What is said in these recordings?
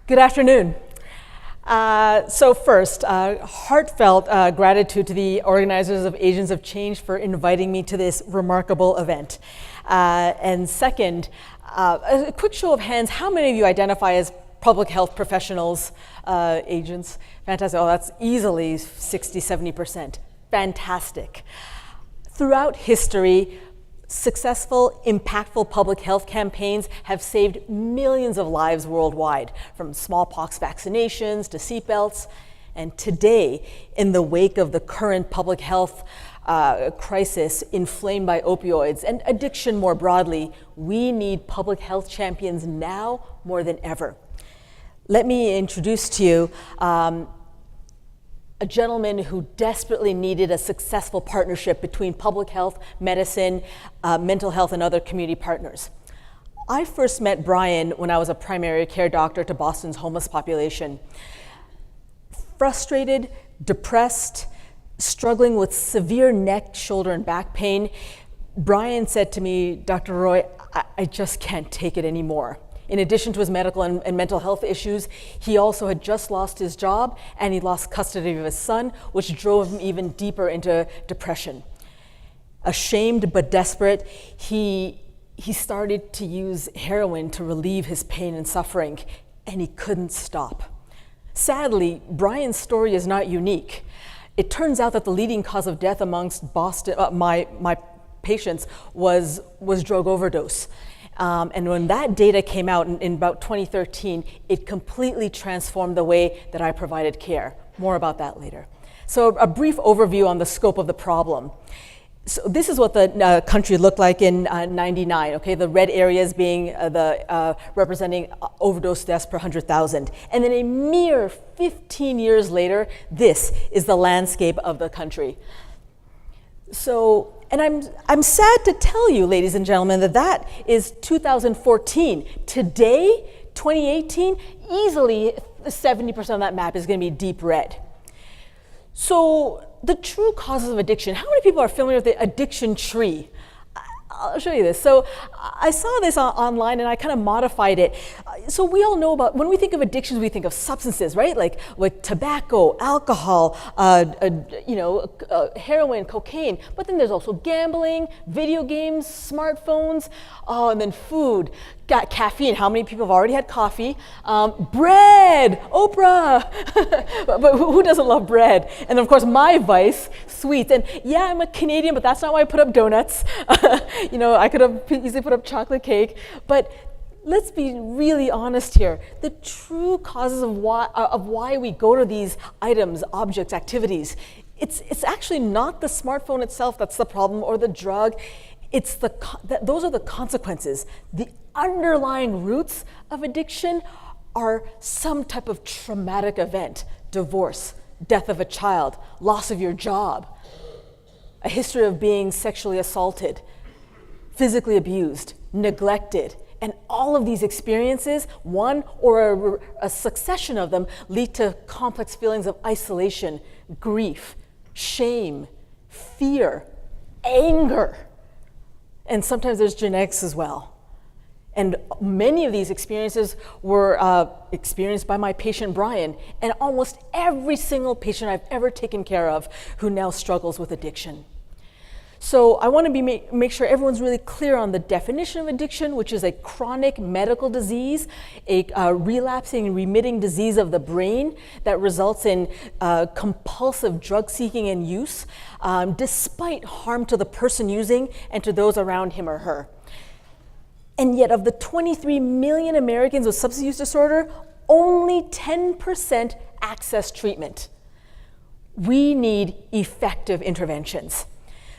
Good afternoon. So first, heartfelt gratitude to the organizers of Agents of Change for inviting me to this remarkable event. And second, a quick show of hands, how many of you identify as public health professionals, agents? Fantastic. Oh, that's easily 60, 70%. Fantastic. Throughout history, successful, impactful public health campaigns have saved millions of lives worldwide, from smallpox vaccinations to seatbelts. And today, in the wake of the current public health crisis inflamed by opioids and addiction more broadly, we need public health champions now more than ever. Let me introduce to you a gentleman who desperately needed a successful partnership between public health, medicine, mental health, and other community partners. I first met Brian when I was a primary care doctor to Boston's homeless population. Frustrated, depressed, struggling with severe neck, shoulder, and back pain, Brian said to me, "Dr. Roy, I just can't take it anymore." In addition to his medical and mental health issues, he also had just lost his job and he lost custody of his son, which drove him even deeper into depression. Ashamed but desperate, he started to use heroin to relieve his pain and suffering, and he couldn't stop. Sadly, Brian's story is not unique. It turns out that the leading cause of death amongst my patients was drug overdose. And when that data came out in about 2013, it completely transformed the way that I provided care. More about that later. So a brief overview on the scope of the problem. So this is what the country looked like in '99. Okay, the red areas being representing overdose deaths per 100,000. And then a mere 15 years later, this is the landscape of the country. So, and I'm sad to tell you, ladies and gentlemen, that is 2014. Today, 2018, easily 70% of that map is going to be deep red. So, the true causes of addiction. How many people are familiar with the addiction tree? I'll show you this. So I saw this online and I kind of modified it. So we all know about, when we think of addictions, we think of substances, right? Like tobacco, alcohol, heroin, cocaine. But then there's also gambling, video games, smartphones, and then food. Got caffeine. How many people have already had coffee? Bread, Oprah. but who doesn't love bread? And of course, my vice, sweets. And yeah, I'm a Canadian, but that's not why I put up donuts. I could have easily put up chocolate cake. But let's be really honest here. The true causes of why we go to these items, objects, activities, it's actually not the smartphone itself that's the problem, or the drug. It's those are the consequences. The underlying roots of addiction are some type of traumatic event: divorce, death of a child, loss of your job, a history of being sexually assaulted, physically abused, neglected. And all of these experiences, one or a succession of them, lead to complex feelings of isolation, grief, shame, fear, anger. And sometimes there's genetics as well. And many of these experiences were experienced by my patient Brian, and almost every single patient I've ever taken care of who now struggles with addiction. So I want to make sure everyone's really clear on the definition of addiction, which is a chronic medical disease, a relapsing and remitting disease of the brain that results in compulsive drug seeking and use, despite harm to the person using and to those around him or her. And yet, of the 23 million Americans with substance use disorder, only 10% access treatment. We need effective interventions.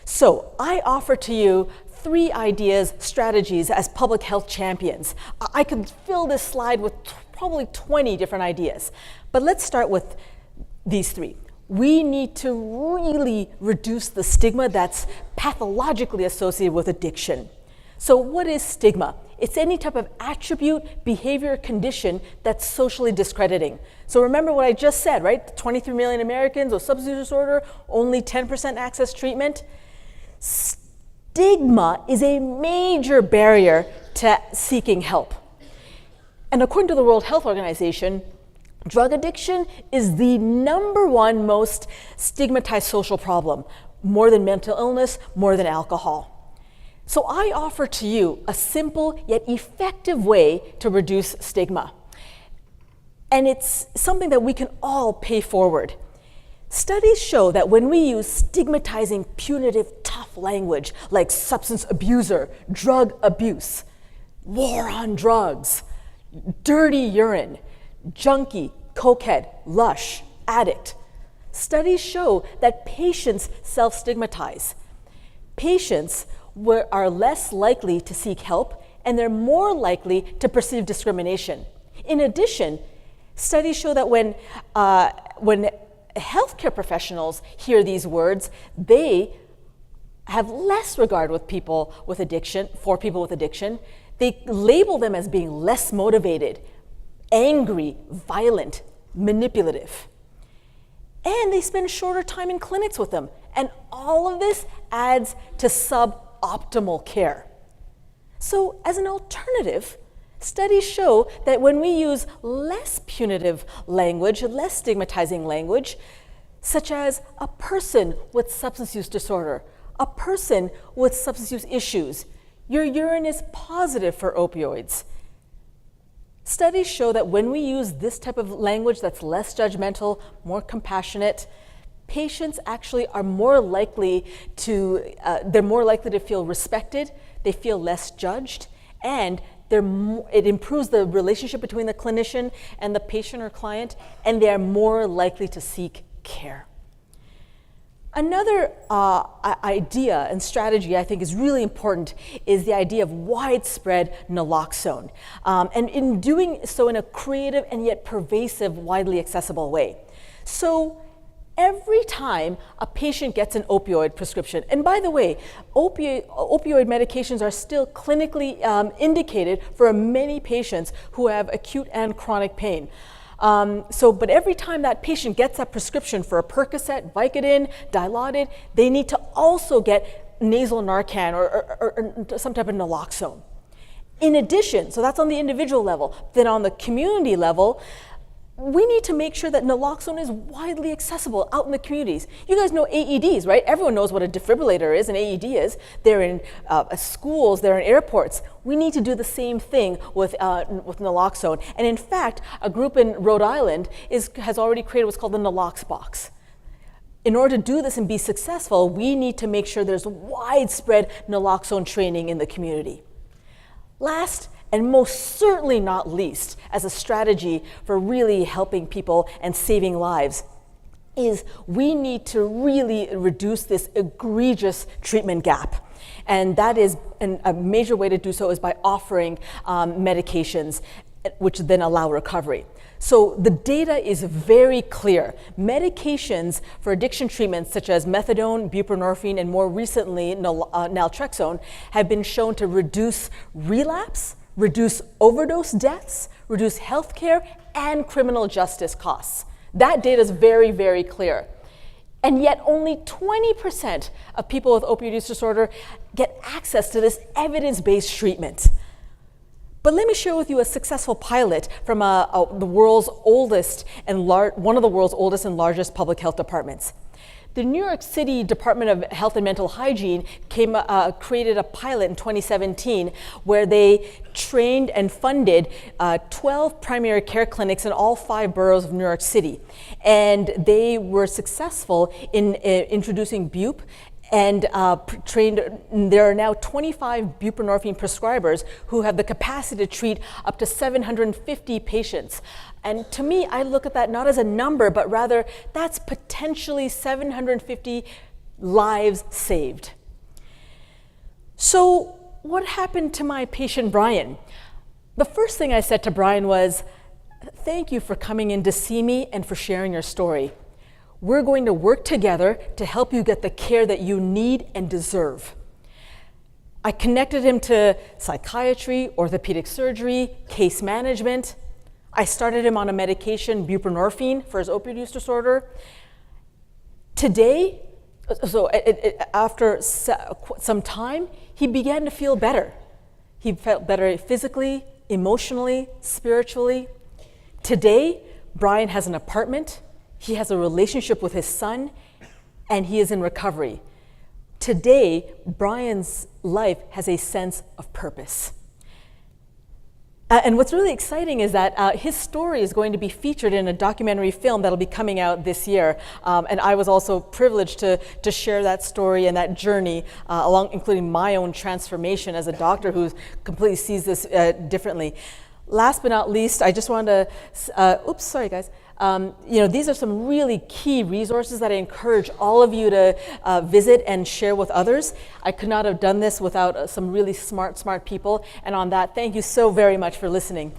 So I offer to you 3 ideas, strategies as public health champions. I could fill this slide with probably 20 different ideas, but let's start with these 3. We need to really reduce the stigma that's pathologically associated with addiction. So what is stigma? It's any type of attribute, behavior, condition that's socially discrediting. So remember what I just said, right? 23 million Americans with substance use disorder, only 10% access treatment. Stigma is a major barrier to seeking help. And according to the World Health Organization, drug addiction is the #1 most stigmatized social problem, more than mental illness, more than alcohol. So I offer to you a simple yet effective way to reduce stigma. And it's something that we can all pay forward. Studies show that when we use stigmatizing, punitive, tough language like substance abuser, drug abuse, war on drugs, dirty urine, junkie, cokehead, lush, addict, studies show that patients self-stigmatize. Patients are less likely to seek help, and they're more likely to perceive discrimination. In addition, studies show that when healthcare professionals hear these words, they have less regard with people with addiction, for people with addiction. They label them as being less motivated, angry, violent, manipulative. And they spend shorter time in clinics with them. And all of this adds to suboptimal care. So as an alternative, studies show that when we use less punitive language, less stigmatizing language, such as a person with substance use disorder, a person with substance use issues, your urine is positive for opioids. Studies show that when we use this type of language that's less judgmental, more compassionate, patients actually are more likely to, feel respected, they feel less judged, and it improves the relationship between the clinician and the patient or client, and they are more likely to seek care. Another idea and strategy I think is really important is the idea of widespread naloxone, and in doing so in a creative and yet pervasive, widely accessible way. So every time a patient gets an opioid prescription, and by the way, opioid medications are still clinically indicated for many patients who have acute and chronic pain. But every time that patient gets a prescription for a Percocet, Vicodin, Dilaudid, they need to also get nasal Narcan or some type of naloxone. In addition, so that's on the individual level, then on the community level, we need to make sure that naloxone is widely accessible out in the communities. You guys know AEDs, right? Everyone knows what a defibrillator is, an AED is. They're in schools, they're in airports. We need to do the same thing with naloxone. And in fact, a group in Rhode Island has already created what's called the Nalox box. In order to do this and be successful, we need to make sure there's widespread naloxone training in the community. Last, and most certainly not least, as a strategy for really helping people and saving lives, is we need to really reduce this egregious treatment gap. And that is, a major way to do so is by offering medications which then allow recovery. So the data is very clear. Medications for addiction treatments such as methadone, buprenorphine, and more recently naltrexone have been shown to reduce relapse, reduce overdose deaths, reduce healthcare and criminal justice costs. That data is very, very clear. And yet only 20% of people with opioid use disorder get access to this evidence-based treatment. But let me share with you a successful pilot from the world's oldest and one of the world's oldest and largest public health departments. The New York City Department of Health and Mental Hygiene created a pilot in 2017 where they trained and funded 12 primary care clinics in all 5 boroughs of New York City. And they were successful in introducing bup and there are now 25 buprenorphine prescribers who have the capacity to treat up to 750 patients. And to me, I look at that not as a number, but rather that's potentially 750 lives saved. So what happened to my patient, Brian? The first thing I said to Brian was, thank you for coming in to see me and for sharing your story. We're going to work together to help you get the care that you need and deserve. I connected him to psychiatry, orthopedic surgery, case management. I started him on a medication, buprenorphine, for his opioid use disorder. Today, after some time, he began to feel better. He felt better physically, emotionally, spiritually. Today, Brian has an apartment, he has a relationship with his son, and he is in recovery. Today, Brian's life has a sense of purpose. And what's really exciting is that his story is going to be featured in a documentary film that'll be coming out this year. And I was also privileged to share that story and that journey, including my own transformation as a doctor who completely sees this differently. Last but not least, I just wanted to, oops, sorry guys. These are some really key resources that I encourage all of you to visit and share with others. I could not have done this without some really smart people. And on that, thank you so very much for listening.